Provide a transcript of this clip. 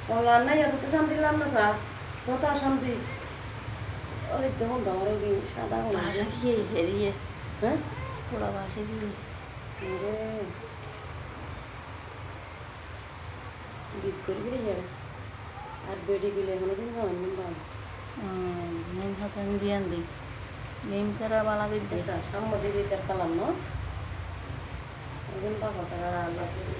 বললাম না এত তো শান্তি দিলাম না স্যার কত শান্তি ওই দেখুন ডর সাদা ভাষা কি হেরিয়ে হ্যাঁ ওরা ভাষা দিয়ে বীজ করে বেরিয়ে যাবে আর বেডি বিলে এখানে কিন্তু নিম হাতে আমি দিয়ে দিই নিম তারা বালা দিই স্যার সাম্বাদিক বিকার কালাম না এখন টাকা টাকা আল্লাহ করে